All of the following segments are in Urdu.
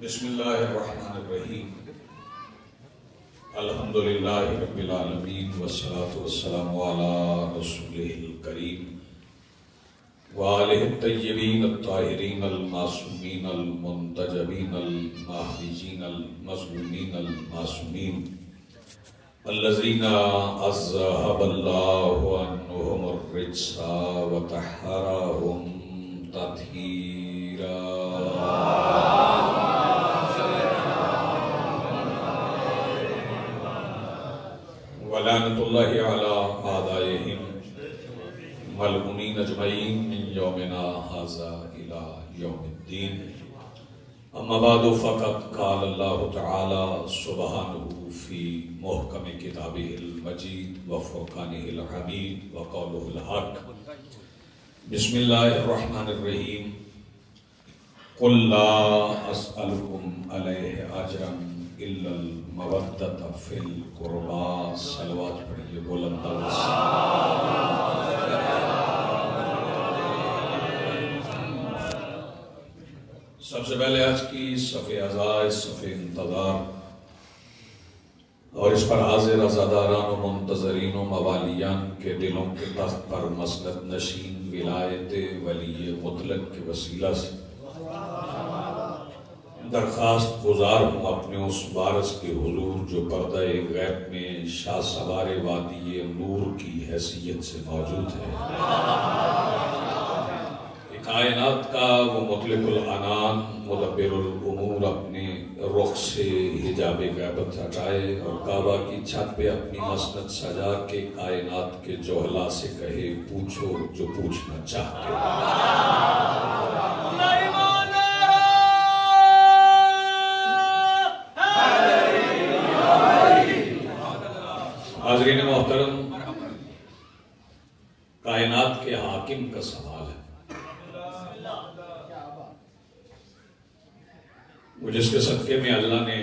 بسم اللہ الرحمن الرحیم الحمدللہ رب العالمین والصلاة والسلام علی رسولہ الکریم وآلہ الطیبین الطاہرین المعصومین المنتجبین المہدیین المظلومین المعصومین الذین اذھب اللہ عنہم الرجس وطہرہم تطہیرا ولعنۃ اللہ علی اعدائہم ملعونین اجمعین من یومنا ھذا الی یوم الدین اما بعد فقد قال اللہ تعالی سبحانہ فی محکم کتابہ المجید وفرقانہ الحمید وقولہ الحق بسم اللہ الرحمن الرحیم قل لا اسألکم علیہ اجرا الا المودۃ فی القربى صلوات پڑھیے بلند آواز سب سے پہلے آج کی صف عزاء صف انتظار اور اس پر حاضر عزاداران و منتظرین و موالیان کے دلوں کے تخت پر مسند نشین ولایت ولی مطلق کے وسیلہ سے درخواست گزار ہوں اپنے اس وارث کے حضور جو پردہ غیب میں شاہ سوار وادی نور کی حیثیت سے موجود ہے کہ کائنات کا وہ مطلق العنان مدبر الامور اپنے رخ سے حجاب غیبت ہٹائے اور کعبہ کی چھت پہ اپنی مسند سجا کے کائنات کے جوہلا سے کہے پوچھو جو پوچھنا چاہتے حاضرین محترم، کائنات کے حاکم کا سوال ہے وہ جس کے صدقے میں اللہ نے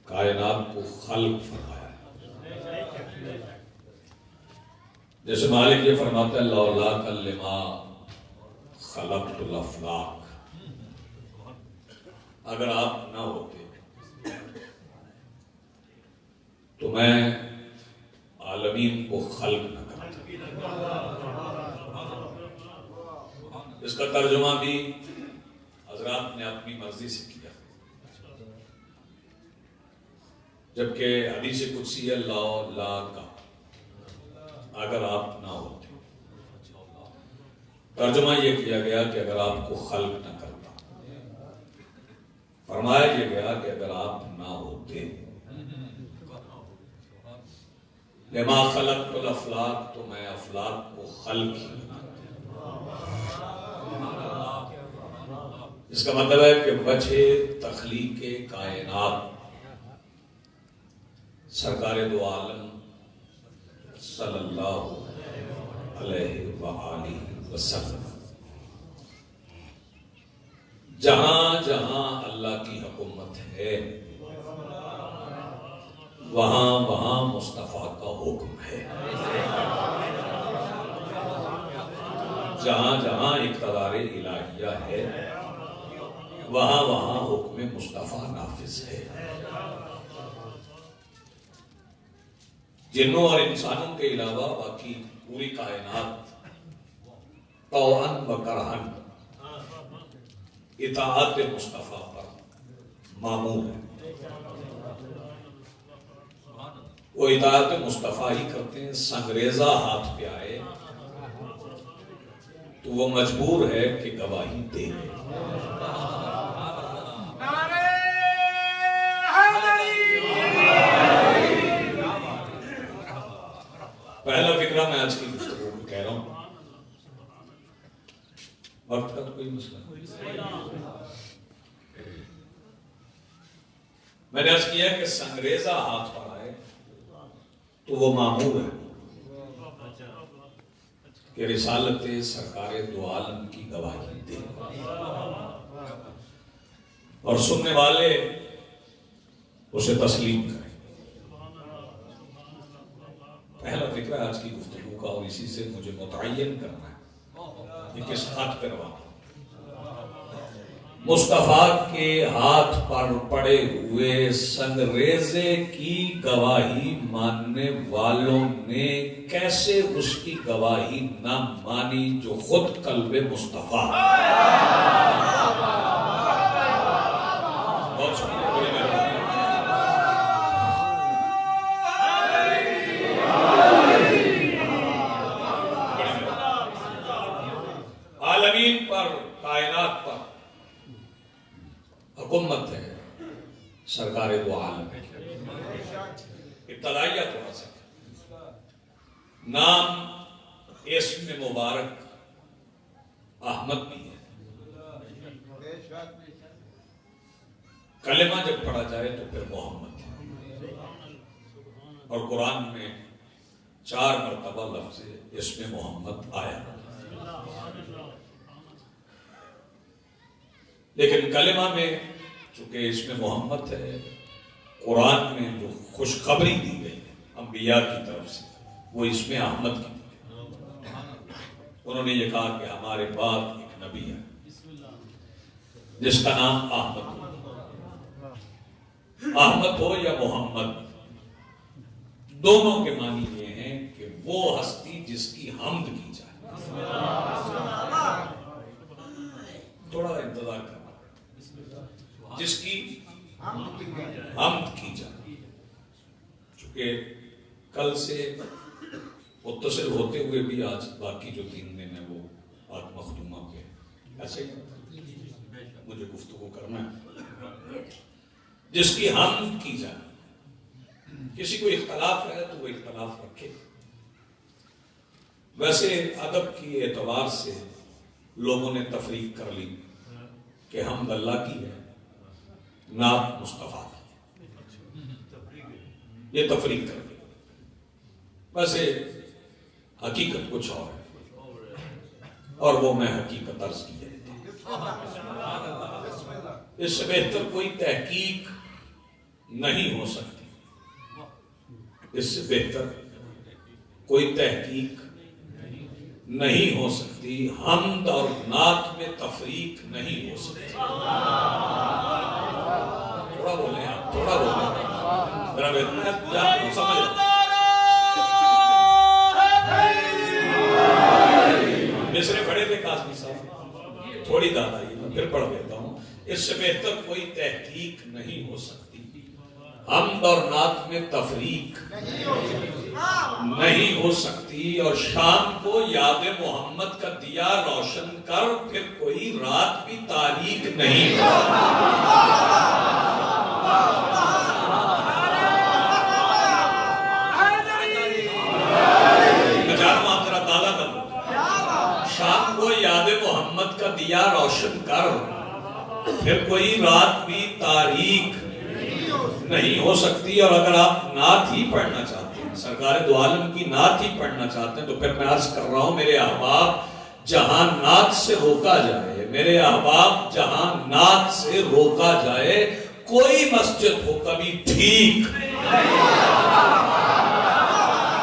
کائنات کو خلق فرمایا، جیسے مالک یہ فرماتا ہے لولاک لما خلقت الافلاک، اگر آپ نہ ہوتے تو میں عالمین کو خلق نہ کرتا۔ اس کا ترجمہ بھی حضرات نے اپنی مرضی سے کیا، جبکہ حدیث قدسی لا کا اگر آپ نہ ہوتے، ترجمہ یہ کیا گیا کہ اگر آپ کو خلق نہ کرتا، فرمایا یہ گیا کہ اگر آپ نہ ہوتے، لما خلقت الافلاک، تو میں افلاک کو خلق ہی نہ کرتا۔ اس کا مطلب ہے کہ وجہ تخلیق کائنات سرکار دو عالم صلی اللہ علیہ وآلہ وسلم، جہاں جہاں اللہ کی حکومت ہے وہاں وہاں مصطفیٰ کا حکم ہے، جہاں جہاں اقتدار الہیہ ہے وہاں وہاں حکم مصطفیٰ نافذ ہے۔ جنوں اور انسانوں کے علاوہ باقی پوری کائنات طوعاً و کرہاً اطاعت مصطفیٰ پر مامور ہے، وہ اطاعت مصطفیٰ ہی کرتے ہیں۔ سنگریزہ ہاتھ پہ آئے تو وہ مجبور ہے کہ گواہی دے۔ پہلا فکرہ میں آج کی گفتگو کو کہہ رہا ہوں، وقت کا تو کوئی مسئلہ نہیں۔ میں نے عرض کیا کہ سنگریزہ ہاتھ پر آئے تو وہ مامور ہے کہ رسالت سرکار دو عالم کی گواہی دے، اور سننے والے اسے تسلیم کریں۔ پہلا فکرہ آج کی گفتگو کا، اور اسی سے مجھے متعین کرنا ہے کہ کس خط پہ روانہ۔ مصطفیٰ کے ہاتھ پر پڑے ہوئے سنگریزے کی گواہی ماننے والوں نے کیسے اس کی گواہی نہ مانی جو خود قلب مصطفیٰ. بہت شکریہ، بڑی مہربانی. عالمین پر، کائنات پر حکومت ہے سرکار دو عالم. ابتدائیہ تھوڑا سا نام اسم مبارک احمد بھی ہے. کلمہ جب پڑھا جائے تو پھر محمد ہے. اور قرآن میں 4 مرتبہ لفظ اسم محمد آیا. لیکن کلمہ میں چونکہ اس میں محمد ہے، قرآن میں جو خوشخبری دی گئی ہے انبیاء کی طرف سے وہ اس میں احمد کی دی. انہوں نے یہ کہا کہ ہمارے بعد ایک نبی ہے جس کا نام احمد ہو. احمد ہو یا محمد، دونوں کے معنی یہ ہیں کہ وہ ہستی جس کی حمد کی جائے. تھوڑا انتظار کرنا، جس کی حمد کی جائے. چونکہ کل سے متصل ہوتے ہوئے بھی آج باقی جو 3 دن ہیں وہ آج مخدومہ کے ایسے مجھے گفتگو کرنا ہے. جس کی حمد کی جائے. کسی کو اختلاف ہے تو وہ اختلاف رکھے. ویسے ادب کی اعتبار سے لوگوں نے تفریق کر لی کہ حمد اللہ کی ہے، نعت مصطفیٰ کی. یہ تفریق کر لی. ویسے حقیقت کچھ اور ہے اور وہ میں حقیقت عرض کی ہے. اس سے بہتر کوئی تحقیق نہیں ہو سکتی. اس سے بہتر کوئی تحقیق نہیں ہو سکتی. حمد اور نعت میں تفریق نہیں ہو سکتی. تھوڑا بولیں آپ، تھوڑا بولیں ذرا بہتر سمجھ. مصرے پڑھے تھے قاسمی صاحب، تھوڑی داد آئی، میں پھر پڑھ دیتا ہوں. اس سے بہتر کوئی تحقیق نہیں ہو سکتی. حمد اور نعت میں تفریق نہیں ہو سکتی. اور شام کو یاد محمد کا دیا روشن کر، پھر کوئی رات بھی تاریک نہیں. شام کو یاد محمد کا دیا روشن کر، پھر کوئی رات بھی تاریک نہیں ہو سکتی. اور اگر آپ نعت ہی پڑھنا چاہتے ہیں، سرکار دو عالم کی نعت ہی پڑھنا چاہتے ہیں، تو پھر میں عرض کر رہا ہوں میرے احباب، جہاں نعت سے روکا جائے، میرے احباب جہاں نعت سے روکا جائے، کوئی مسجد ہو کبھی ٹھیک.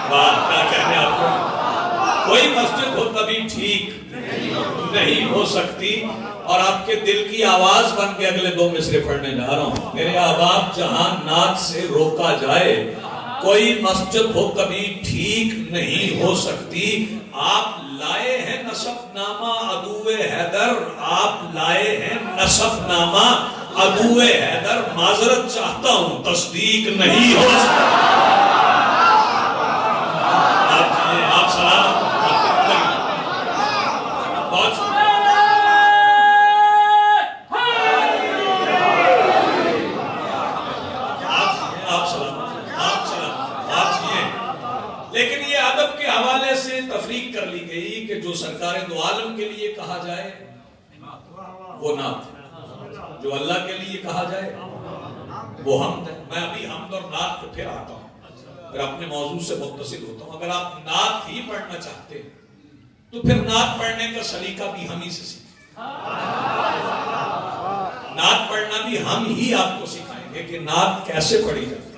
بات کیا کہنے آپ کو؟ کوئی مسجد ہو کبھی ٹھیک نہیں ہو سکتی. اور آپ کے دل کی آواز بن کے اگلے 2 مصرے پڑھنے جا رہا ہوں. میرے احباب جہاں نعت سے روکا جائے، کوئی مسجد ہو کبھی ٹھیک نہیں ہو سکتی. آپ لائے ہیں نسب نامہ عدو حیدر، آپ لائے ہیں نسب نامہ عدو حیدر. معذرت چاہتا ہوں، تصدیق نہیں ہو سکتی. آپ سلام بہت لیکن یہ ادب کے حوالے سے تفریق کر لی گئی کہ جو سرکار دو عالم کے لیے کہا جائے وہ نعت، جو اللہ کے لیے کہا جائے وہ حمد ہے. میں ابھی حمد اور نعت پہ پھر آتا ہوں، پھر اپنے موضوع سے متصل ہوتا ہوں. اگر آپ نعت ہی پڑھنا چاہتے تو پھر نعت پڑھنے کا سلیقہ بھی ہم ہی سے سیکھیں. نعت پڑھنا بھی ہم ہی آپ کو سکھائیں گے کہ نعت کیسے پڑھی جاتی ہے.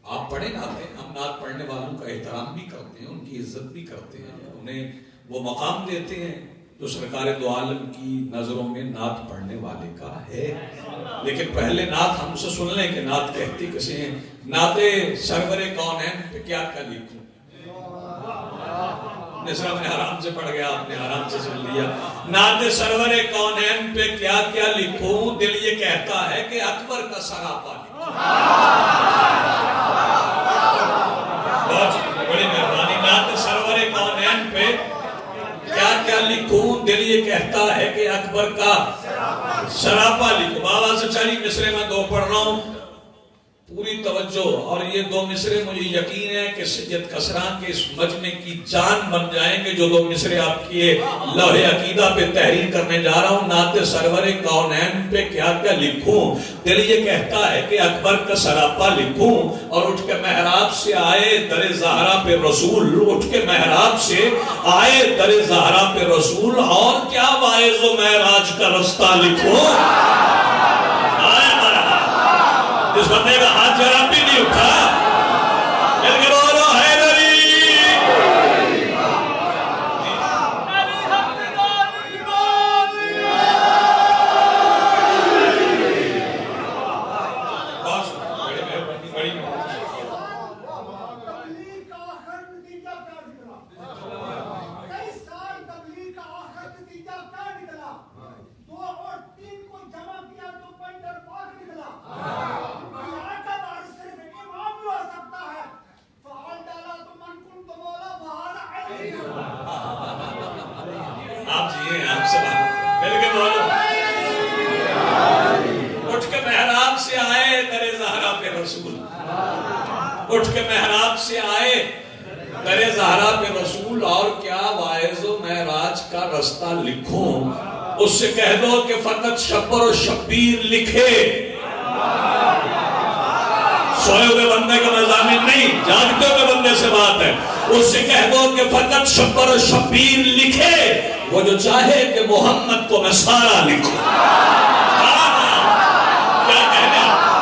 آپ پڑھیں نعتیں، ہم نعت پڑھنے والوں کا احترام بھی کرتے ہیں، ان کی عزت بھی کرتے ہیں، انہیں وہ مقام دیتے ہیں جو سرکار دو عالم کی نظروں میں نعت پڑھنے والے کا ہے. لیکن پہلے نعت ہم سے سن لیں کہ نعت کہتی کسے ہیں. نعت سرور کونین پہ کیا کیا لکھوں. نسرا میں حرام سے پڑھ گیا, آپ نے حرام سے سن لیا. نعت سرور کونین پہ کیا کیا لکھوں, دل یہ کہتا ہے کہ اکبر کا سراپا لکھوں. بہت بڑی مہربانی. نعت سرور کونین پہ کیا کیا لکھوں, دل یہ کہتا ہے کہ اکبر کا سراپا لکھوں. بابا سے 40 مصرے میں 2 پڑھ رہا ہوں, پوری توجہ. اور یہ 2 مصرے مجھے یقین ہے کہ سید کسرا کے اس مجمع کی جان بن جائیں گے. جو 2 مصرے آپ کی لوح عقیدہ پہ تحریر کرنے جا رہا ہوں. نعت سرور کونین پہ کیا کیا لکھوں, دل یہ کہتا ہے کہ اکبر کا سراپا لکھوں. اور اٹھ کے محراب سے آئے در زہرا پہ رسول, اٹھ کے محراب سے آئے در زہرا پہ رسول. اور کیا واعظ و معراج کا رستہ لکھوں. جس بندے کا ہاتھ ذرا بھی نہیں اٹھا, مل کے بولو حیدری. اٹھ کے محراب سے آئے در زہرا پہ رسول. اور کیا واعظ و معراج کا رستہ لکھوں. اس سے کہہ دو کہ فقط شبر و شبیر لکھے. سوئے ہوئے بندے کا مضامین نہیں, جاگتے ہوئے بندے سے بات ہے. اس سے کہہ دو کہ فقط شبر و شبیر لکھے. وہ جو چاہے کہ محمد کو میں سارا لکھوں. کیا کہنے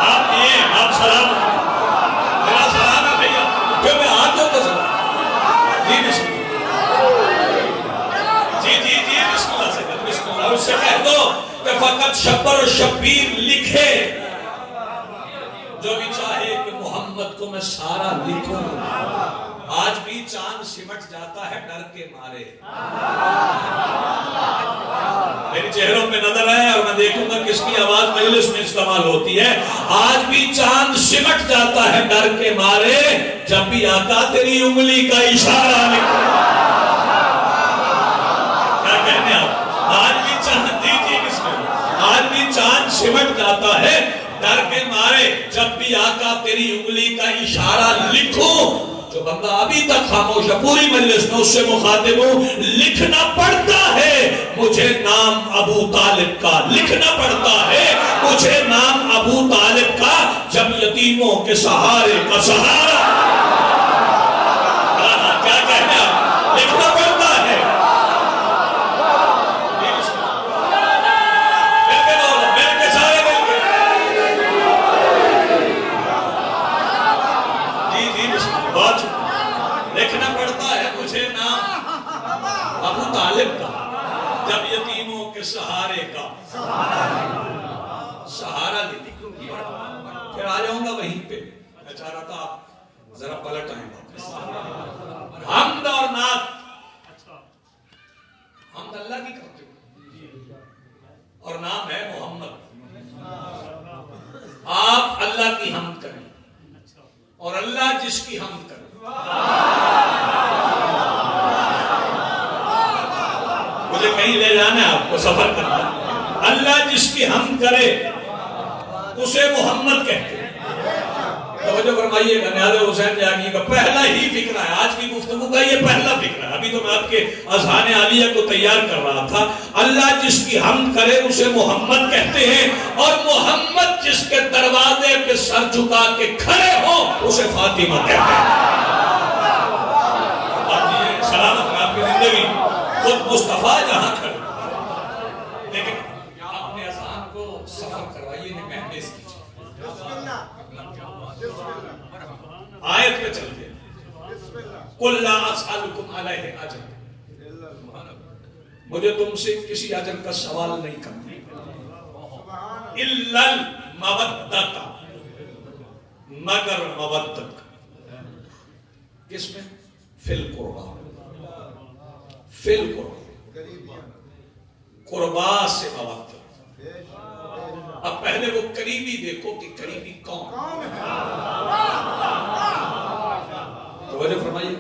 آپ یہ آپ سلام اس سے کہہ دو کہ فقط شبر و شبیر لکھے. جو بھی چاہے کہ محمد کو میں سارا لکھوں. آج بھی چاند سمٹ جاتا ہے ڈر کے مارے. میری چہروں پہ نظر ہے اور میں دیکھوں گا کس کی آواز مجلس میں استعمال ہوتی ہے. آج بھی چاند سمٹ جاتا ہے ڈر کے مارے, جب بھی آقا تیری انگلی کا اشارہ لکھوں. کیا کہنے آپ. آج بھی چاند آج بھی چاند سمٹ جاتا ہے ڈر کے مارے, جب بھی آقا تیری انگلی کا اشارہ لکھوں. جو بندہ ابھی تک خاموش ہے پوری مجلس میں اس سے مخاطب ہوں. لکھنا پڑتا ہے مجھے نام ابو طالب کا, لکھنا پڑتا ہے مجھے نام ابو طالب کا, جب یتیموں کے سہارے کا سہارا. کیا کہنا, لکھنا پڑتا ہے. لکھنا پڑتا ہے مجھے نام ابو طالب کا, جب یتیموں کے سہارے کا سہارا لکھوں. پھر آ جاؤں گا وہیں پہ. میں چاہ رہا تھا آپ ذرا پلٹ آئیں واپس. حمد اور نعت, حمد اللہ کی کرتے ہو اور نام ہے محمد. آپ اللہ کی حمد کریں اور اللہ جس کی حمد کریں. مجھے کہیں لے جانا ہے, آپ کو سفر کرنا ہے. اللہ جس کی حمد کرے اسے محمد کہتے ہیں. توجہ فرمائیے گا. نیاز حسین جاگی کا پہلا ہی فکرہ ہے آج کی گفتگو کا, یہ پہلا فکرہ ہے. ابھی تو میں آپ کے اذہان عالیہ کو تیار کر رہا تھا. اللہ جس کی حمد کرے اسے محمد کہتے ہیں, اور محمد جس کے دروازے پہ سر جھکا کے کھڑے ہو اسے فاطمہ کہتے ہیں. سلامت ہے آپ کی زندگی. خود مصطفیٰ جہاں کھڑے, لیکن اپنے اذہان کو سفر کروائیے, محبس کیجیے. آیت پہ چلتے ہیں. قُلْ لَا أَسْأَلُكُمْ عَلَيْهِ أَجْرًا. مجھے تم سے کسی اجر کا سوال نہیں کرنا، الا المودۃ، مگر مودت کس میں؟ فی القربا، فی القربا، قربا سے مودت۔ اب پہلے وہ قریبی دیکھو کہ قریبی کون ہے، توجہ فرمائیے،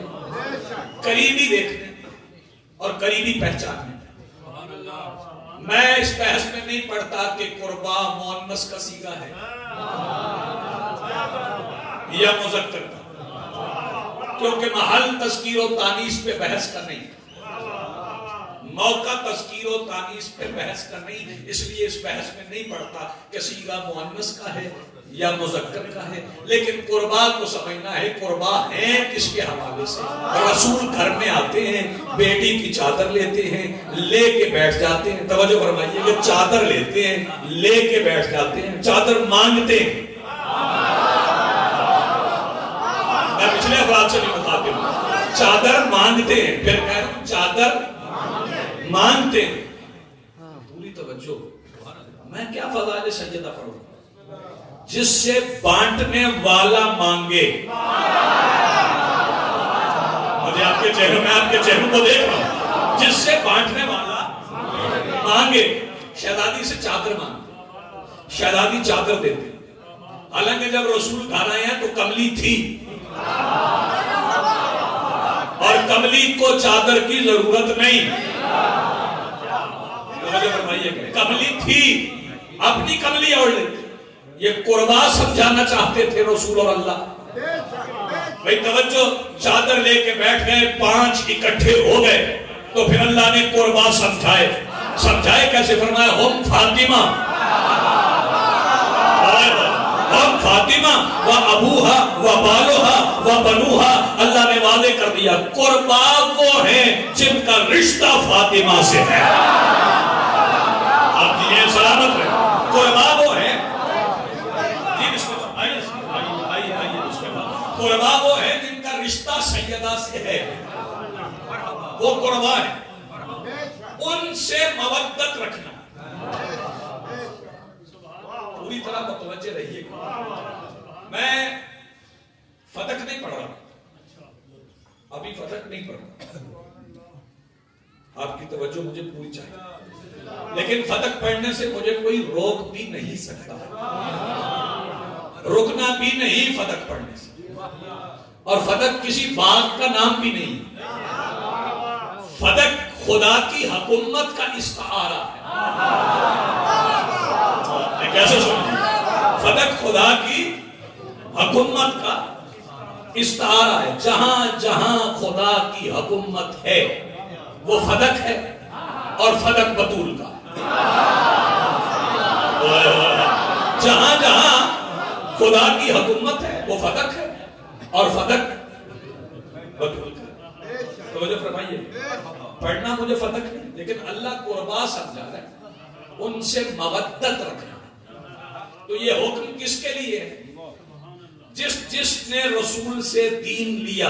قریبی دیکھنے اور قریبی پہچاننے۔ میں اس بحث میں نہیں پڑھتا کہ قربا مؤنث کا صیغہ ہے یا مذکر کا، کیونکہ محل تذکیر و تانیث پہ بحث کا نہیں، موقع تذکیر و تانیث پہ بحث کا نہیں، اس لیے اس بحث میں نہیں پڑھتا کہ صیغہ مؤنث کا ہے یا مذکر کا ہے، لیکن قربا کو سمجھنا ہے قربا ہے کس کے حوالے سے۔ رسول گھر میں آتے ہیں، بیٹی کی چادر لیتے ہیں، لے کے بیٹھ جاتے ہیں، توجہ فرمائیے کہ چادر لیتے ہیں، لے کے بیٹھ جاتے ہیں، چادر مانگتے ہیں۔ میں پچھلے افراد سے نہیں مخاطب ہوں، چادر مانگتے ہیں، پھر کہہ رہا ہوں چادر مانگتے ہیں۔ پوری توجہ، میں کیا فضائل سیدہ پڑھوں؟ جس سے بانٹنے والا مانگے، مجھے آپ کے چہروں میں آپ کے چہروں کو دیکھ رہا ہوں، جس سے بانٹنے والا مانگے۔ شہزادی سے چادر مانگے، شہزادی چادر دیتے، حالانکہ جب رسول گھر آئے ہیں تو کملی تھی اور کملی کو چادر کی ضرورت نہیں، کملی تھی، اپنی کملی اوڑھ لیتے۔ یہ قربا سمجھانا چاہتے تھے رسول اور اللہ۔ بھئی توجہ، چادر لے کے بیٹھ گئے، 5 اکٹھے ہو گئے تو پھر اللہ نے قربا سمجھائے۔ سمجھائے کیسے؟ فرمایا ہم فاطمہ، ہم فاطمہ و ابوہا و بالوہا و بنوہا۔ اللہ نے واضح کر دیا قربا وہ ہیں جن کا رشتہ فاطمہ سے ہے۔ آپ یہ سلامت رہے، قربا وہ ہیں، قربا وہ ہے جن کا رشتہ سیدہ سے ہے، وہ قربا ہے، ان سے مودت رکھنا۔ پوری طرح متوجہ رہیے گا، میں فتح نہیں پڑھ رہا، ابھی فتح نہیں پڑھ رہا، آپ کی توجہ مجھے پوری چاہیے، لیکن فتح پڑھنے سے مجھے کوئی روک بھی نہیں سکتا، رکنا بھی نہیں فتح پڑھنے سے، اور فتح کسی باغ کا نام بھی نہیں، فتح خدا کی حکومت کا استعارہ ہے۔ کیسے سنیں؟ فتح خدا کی حکومت کا استعارہ ہے، جہاں جہاں خدا کی حکومت ہے وہ فتح ہے، اور فتح بطول کا، جہاں جہاں خدا کی حکومت ہے وہ فتح ہے اور فتح بطول کا۔ توجہ فرمائیے، پڑھنا مجھے فتح نہیں، لیکن اللہ قربا سمجھا ہے، ان سے مودت رکھنا۔ تو یہ حکم کس کے لیے ہے؟ جس نے رسول سے دین لیا،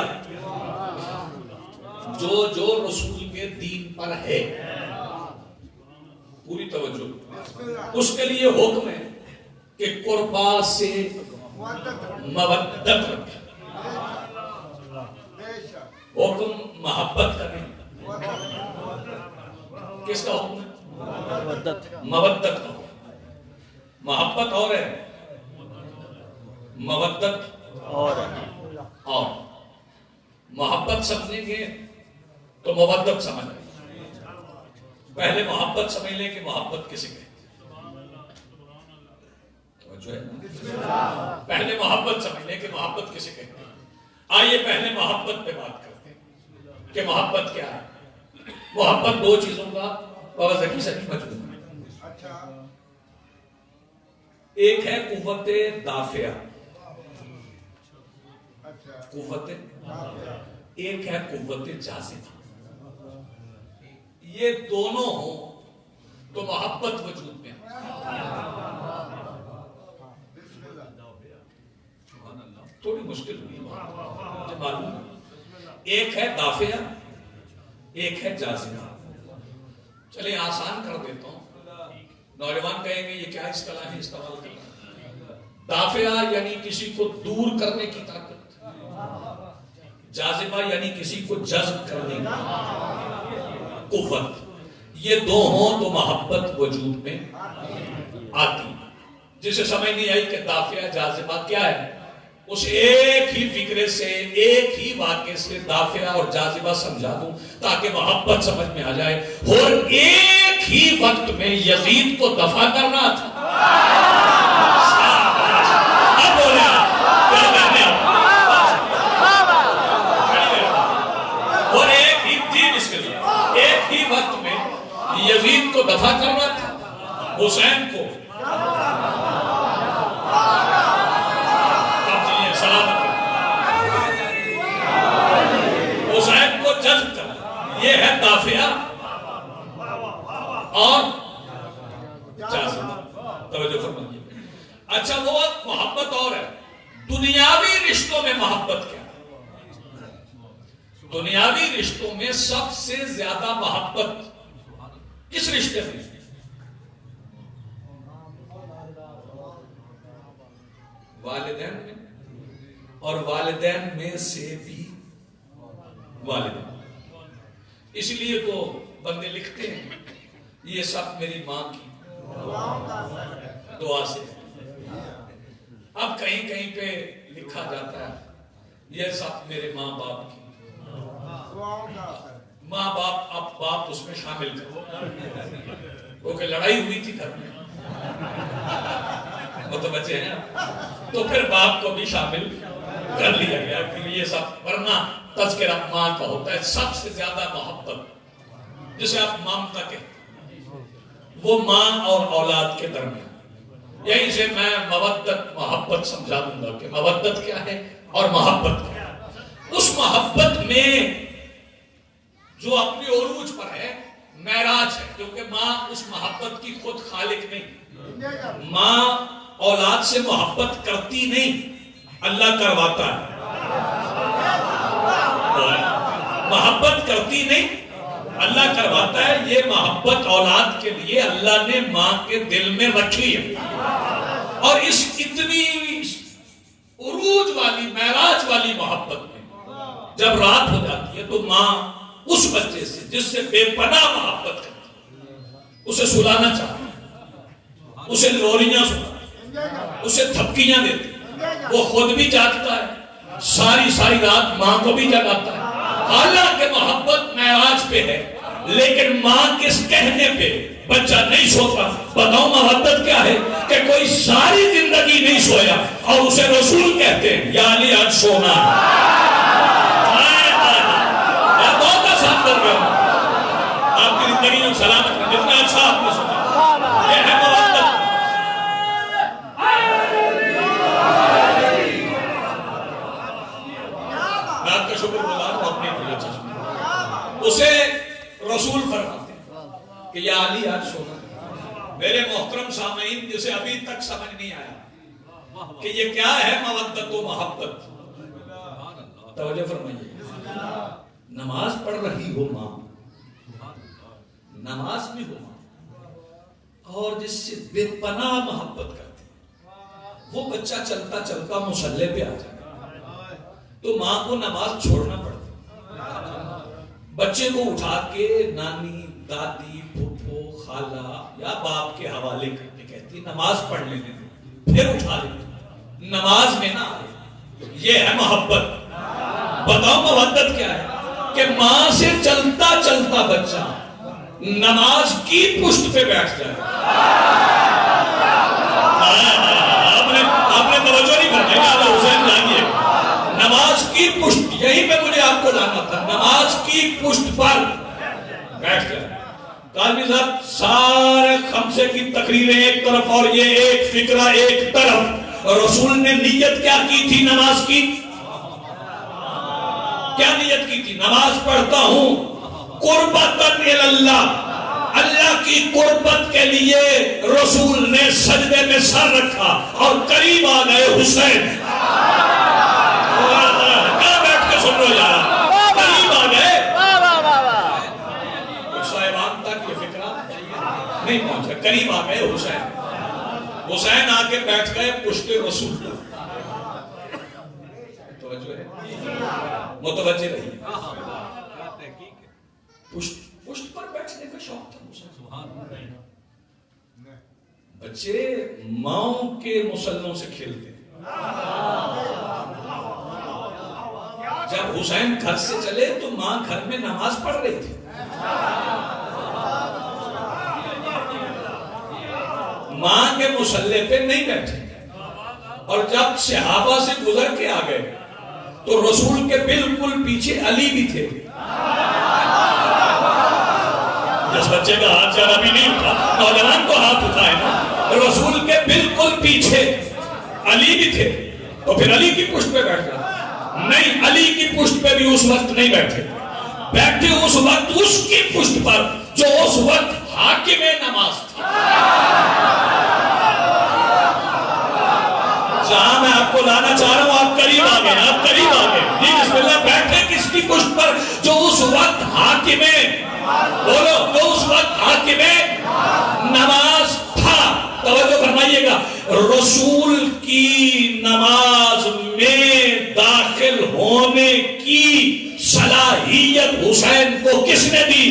جو رسول کے دین پر ہے، پوری توجہ، اس کے لیے حکم ہے کہ قربا سے مودت رکھے۔ حکم محبت کا نہیں، کس کا حکم ہے؟ مودت کا حکم۔ محبت اور ہے، مودت اور محبت سمجھیں گے تو مودت سمجھ لیں، پہلے محبت سمجھ لیں کہ محبت کسے کہتے ہیں، پہلے محبت سمجھ لیں کہ محبت کسے کہتے ہیں۔ آئیے پہلے محبت پہ بات کرتے ہیں کہ محبت کیا ہے۔ محبت 2 چیزوں کا بابا ذکی سکی مجموعہ ہے۔ ایک ہے قوت دافعہ، قوت، ایک ہے قوت جاذبہ۔ یہ دونوں ہوں تو محبت وجود میں تھوڑی مشکل ہوئی، مجھے معلوم ہے۔ ایک ہے دافعہ، ایک ہے جاذبہ۔ چلے آسان کر دیتا ہوں. نوجوان کہیں گے یہ کیا اصطلاح استعمال کرنا. دافعہ یعنی کسی کو دور کرنے کی طاقت، جاذبہ یعنی کسی کو جذب کرنے کی قوت. یہ دو ہوں تو محبت وجود میں آتی. جسے سمجھ نہیں آئی کہ دافعہ جاذبہ کیا ہے، اس ایک ہی فکرے سے، ایک ہی واقعے سے دافعہ اور جاذبہ سمجھا دوں تاکہ محبت سمجھ میں آ جائے. اور ایک ہی وقت میں یزید کو دفع کرنا تھا. اب بولے کیا کہنے اور ایک ہی دین اس کے لیے ایک ہی وقت میں یزید کو دفع کرنا تھا، حسین کو جذب کرنا. یہ ہے دافعہ اور جاذبہ. توجہ فرمائیے. اچھا وہ محبت اور ہے. دنیاوی رشتوں میں محبت کیا ہے؟ دنیاوی رشتوں میں سب سے زیادہ محبت کس رشتے میں؟ والدین میں، اور والدین میں سے بھی والدین. اس لیے تو بندے لکھتے ہیں یہ سب میری ماں کی دعا سے. اب کہیں کہیں پہ لکھا جاتا ہے یہ سب میرے ماں باپ کی. ماں باپ اب باپ اس میں شامل کرو کیونکہ لڑائی ہوئی تھی گھر میں، وہ تو بچے ہیں تو پھر باپ کو بھی شامل کر لیا گیا کہ یہ سب. ورنہ تذکرہ ماں کا ہوتا ہے. سب سے زیادہ محبت جسے آپ مامتا کہتے ہیں وہ ماں اور اولاد کے درمیان. یہیں سے میں مودت محبت سمجھا دوں گا کہ مودت کیا ہے اور محبت کیا ہے. اس محبت میں جو اپنی عروج پر ہے معراج ہے، کیونکہ ماں اس محبت کی خود خالق نہیں. ماں اولاد سے محبت کرتی نہیں، اللہ کرواتا ہے. محبت کرتی نہیں، اللہ کرواتا ہے. یہ محبت اولاد کے لیے اللہ نے ماں کے دل میں رکھی ہے. اور اس اتنی عروج والی معراج والی محبت میں جب رات ہو جاتی ہے تو ماں اس بچے سے جس سے بے پناہ محبت کرتی ہے اسے سلانا چاہتی ہے، اسے لوریاں سناتی ہے، اسے تھپکیاں دیتی ہے. وہ خود بھی جاگتا ہے، ساری رات ماں کو بھی جگاتا ہے. حالانکہ محبت معراج پہ ہے لیکن ماں کس کہنے پہ بچہ نہیں سوتا. بتاؤ محبت کیا ہے کہ کوئی ساری زندگی نہیں سویا اور اسے رسول کہتے ہیں یا علی آج سونا ہے. میں بہت آسان کر رہا ہوں آپ کی زندگی میں سلامت ہے جتنا اچھا آپ نے سنا. یہ ہے محبت. میں آپ کا شکر گزار ہوں اپنے اچھا سنا. اسے رسول فرماتے ہیں کہ یا علی آج سونا. میرے محترم سامعین جسے ابھی تک سمجھ نہیں آیا کہ یہ کیا ہے مودت و محبت، توجہ فرمائیے. نماز پڑھ رہی ہو ماں، نماز میں ہو ماں، اور جس سے بے پناہ محبت کرتے ہیں وہ بچہ چلتا چلتا مصلی پہ آ جائے تو ماں کو نماز چھوڑنا پڑتا. بچے کو اٹھا کے نانی، دادی، پھوپھو، خالہ یا باپ کے حوالے کرنے کہتی نماز پڑھ لینے دے، پھر اٹھا لینے. نماز میں نہ آئے. یہ ہے محبت. بتاؤ محبت کیا ہے کہ ماں سے چلتا چلتا بچہ نماز کی پشت پہ بیٹھ جائے. آپ نے توجہ نہیں کرنے کا. حسین جانیے نماز کی پشت، یہی پہ مجھے آپ کو لانا تھا. نماز کی پشت پر بیٹھ جائے. کالمی صاحب سارے خمسے کی تقریریں ایک طرف اور یہ ایک فکرہ ایک طرف. رسول نے نیت کیا کی تھی نماز کی؟ کیا نیت کی تھی؟ نماز پڑھتا ہوں قربتاً اللہ، اللہ کی قربت کے لیے. رسول نے سجدے میں سر رکھا اور قریب آ گئے حسین. کہاں بیٹھ کے سن رہے یار؟ قریب آ گئے. صاحبان تک یہ فکرہ قریب آ گئے حسین آ کے بیٹھ گئے پشت رسول پر. توجہ ہے, متوجہ رہی, پشت پر بیٹھنے کا شوق تھا حسین. بچے ماؤں کے مسلوں سے کھیلتے. جب حسین گھر سے چلے تو ماں گھر میں نماز پڑھ رہی تھی. ماں کے مسلے پہ نہیں بیٹھے, اور جب صحابہ سے گزر کے آ گئے تو رسول کے بالکل پیچھے علی بھی تھے. جس بچے کا ہاتھ جانا بھی نہیں اٹھا, نوجوان کو ہاتھ اٹھائے نا. رسول کے بالکل پیچھے علی بھی تھے, تو پھر علی کی پشت پہ بیٹھ گئے. نہیں, علی کی پشت پہ بھی اس وقت نہیں بیٹھے, بیٹھے اس وقت اس کی پشت پر جو اس وقت حاکم نماز تھی. جہاں میں آپ کو لانا چاہ رہا ہوں, آپ قریب آ گئے, آپ قریب آ گئے. جی بسم اللہ. بیٹھے کس کی پشت پر؟ جو اس وقت حاکم, بولو, جو اس وقت حاکم نماز تھا. توجہ فرمائیے گا, رسول کی نماز میں داخل ہونے کی صلاحیت حسین کو کس نے دی؟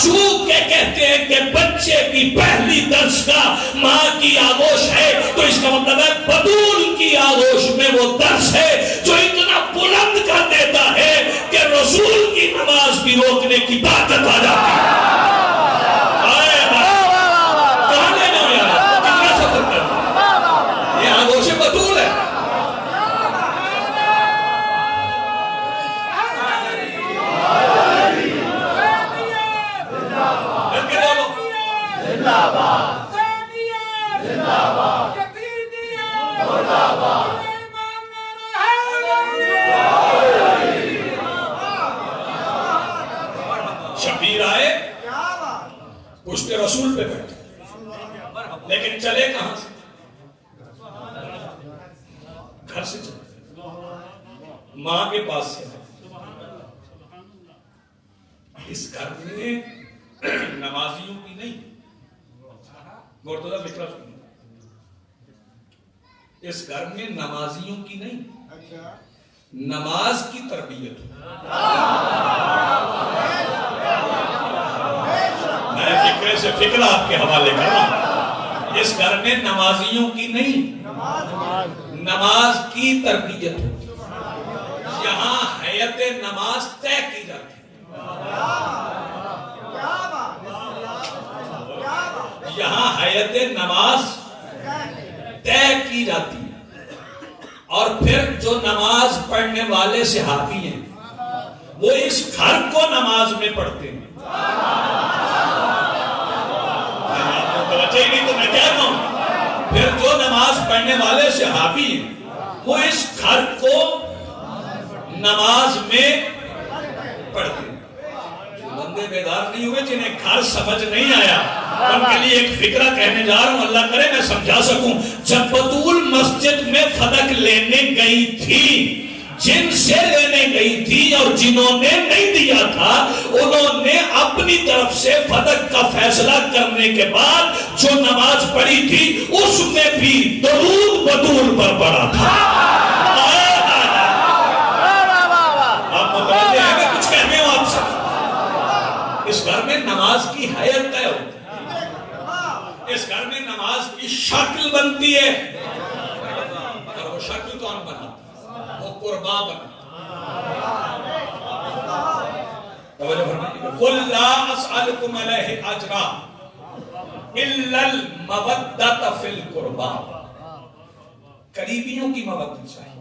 چونکہ کہتے ہیں کہ بچے کی پہلی درسگاہ ماں کی آغوش ہے, تو اس کا مطلب ہے بطول کی آغوش میں وہ درس ہے جو اتنا بلند کر دیتا ہے کہ رسول کی نماز بھی روکنے کی طاقت آ جاتی ہے. کہاں لے جاؤ یار, کتنا سفر کرنا, یہ آغوش بطول ہے. شبیر آئے, پشت رسول پہ بیٹھے, لیکن چلے کہاں سے؟ گھر سے چلے, ماں کے پاس سے. اس گھر میں نمازیوں کی نہیں, مرتضی فکرہ سنیں, اس گھر میں نمازیوں کی نہیں, نماز کی تربیت. میں فکرے سے فکرہ آپ کے حوالے کر رہا ہوں. اس گھر میں نمازیوں کی نہیں, نماز کی تربیت. یہاں حیت نماز طے کی جاتی ہے, یہاں حیت نماز طے کی جاتی ہے, اور پھر جو نماز پڑھنے والے صحابی ہیں وہ اس گھر کو نماز میں پڑھتے ہیں. نہیں تو میں کہہ رہا ہوں, پھر جو نماز پڑھنے والے صحابی ہیں وہ اس گھر کو نماز میں پڑھتے ہیں. جو بندے بیدار نہیں ہوئے, جنہیں گھر سمجھ نہیں آیا, ان کے لیے ایک فکرہ کہنے جا رہا ہوں, اللہ کرے میں سمجھا سکوں. جب بطول مسجد میں فدق لینے گئی تھی, جن سے لینے گئی تھی اور جنہوں نے نہیں دیا تھا, انہوں نے اپنی طرف سے فدق کا فیصلہ کرنے کے بعد جو نماز پڑھی تھی اس میں بھی درود بطول پر پڑھا تھا. آپ متوجہ ہیں, میں کچھ کہنے ہوں آپ سے. اس گھر میں نماز کی حیت طے ہوتی ہے, اس گھر میں نماز کی شکل بنتی ہے, اور وہ شکل کون بناتا؟ وہ قربا بناتا. توجہ فرمائیے, قُلْ لَا أَسْأَلُكُمْ عَلَيْهِ أَجْرًا إِلَّا الْمَوَدَّةَ فِي الْقُرْبَى. قریبیوں کی مودت چاہیے.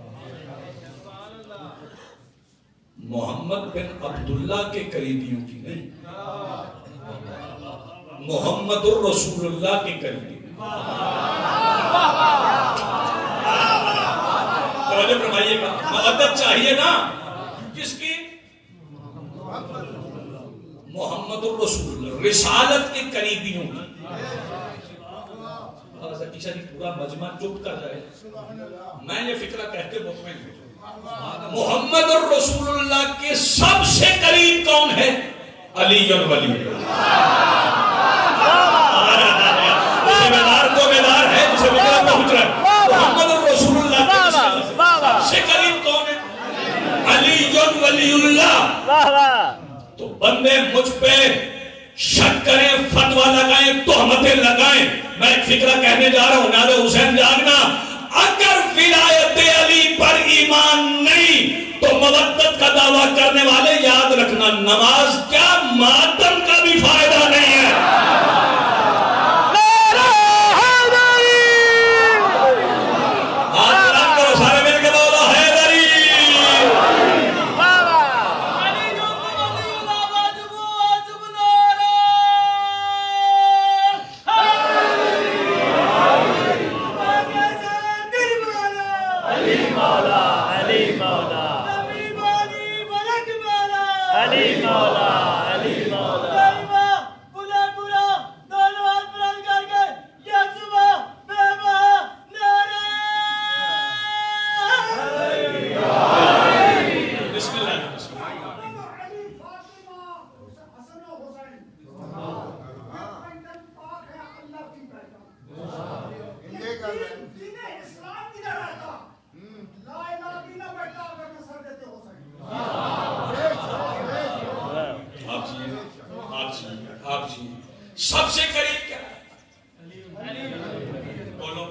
محمد بن عبداللہ کے قریبیوں کی نہیں, محمد الرسول اللہ کے قریبی. توجہ فرمائیے گا, مودت چاہیے نا کس کی؟ محمد الرسول اللہ, رسالت کے قریبیوں کی. پورا مجمع چپ کر جائے, میں یہ فکرہ کہتے مطمئن ہوں. محمد الرسول اللہ کے سب سے قریب کون ہے؟ علی ولی. بیدار تو بیدار ہے جسے فکر پہنچ رہا ہے. محمد رسول اللہ کے سب سے قریب کون ہے؟ علی ولی اللہ. تو بندے مجھ پہ شک کریں، فتوہ لگائیں، تہمتیں لگائیں، میں ایک فکرہ کہنے جا رہا ہوں. نادر حسین جاگنا، اگر ولایت علی پر ایمان نہیں تو مودت کا دعویٰ کرنے والے یاد رکھنا نماز کیا ماتم کا بھی فائدہ نہیں ہے. ہاتھ بلند کرو سارے مل کے بولو حیدری. سب سے قریب کیا ہے؟ بولو